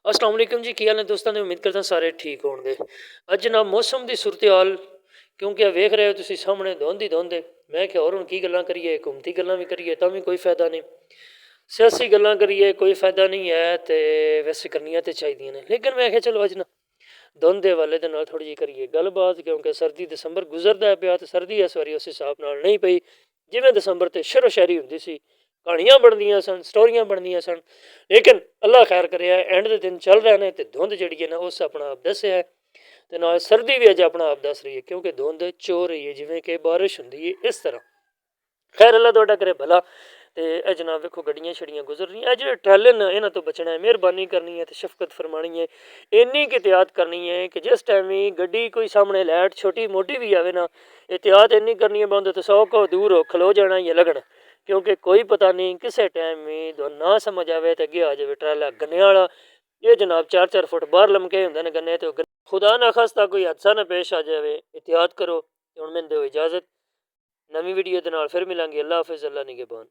अस्सलाम वालेकुम जी, की हाल है दोस्तों ने। उम्मीद करता सारे ठीक होंगे। अज जनाब मौसम की सूरत हाल, क्योंकि वेख रहे हो तुम सामने धुंध ही धुंध है। मैं क्या और हूँ की गल्लां करिए, घूमती गल्लां भी करिए तो भी कोई फायदा नहीं, सियासी गल्लां करिए कोई फायदा नहीं है। तो वैसे करनियां तो चाहिए ने, लेकिन मैं क्या चलो अज ना धुंध के हवाले दे नाल थोड़ी जी करिए गलबात, क्योंकि सर्दी दिसंबर गुजरता पिया तो सर्दी इस बारी उस हिसाब नाल नहीं पई जिवें दिसंबर तो शरो शायरी होंदी सी, कहानियां बनदियां सन, स्टोरियां बनदियां सन। लेकिन अल्लाह खैर करे एंड दे दिन चल रहे ने तो धुंध जी है ना उस अपना आप दसिया है, तो नाल सर्दी भी अज अपना आप दस रही है, क्योंकि धुंध चो रही है जिवें कि बारिश होंदी है इस तरह। खैर अल्लाह तुहाडा करे भला। तो यह जनाब देखो गड्डियां छड़ियां गुजर रही हैं, जो ट्रैले न इन्हों तो बचना है, मेहरबानी करनी है तो शफकत फरमानी है, इन्नी की एहतियात करनी है कि जिस टाइम ही गड्डी कोई सामने लाइट छोटी मोटी भी आवे ना, एहतियात इन्नी करनी है बंद तो 100 को दूर हो खलो जाना या लगना, क्योंकि कोई पता नहीं किसे टाइम में तो ना समझ आवे तो अगे आ जाए ट्रैला गन्ने वाला। ये जनाब 4-4 फुट बाहर लमके होंगे ने गन्ने, तो खुदा ना खास्ता कोई हादसा ना पेश आ जाए, एहतियात करो। हुण मैनूं दिओ इजाजत, नवीं वीडियो दे नाल फिर मिलांगे। अल्लाह हाफिज़, अल्लाह निगहबान।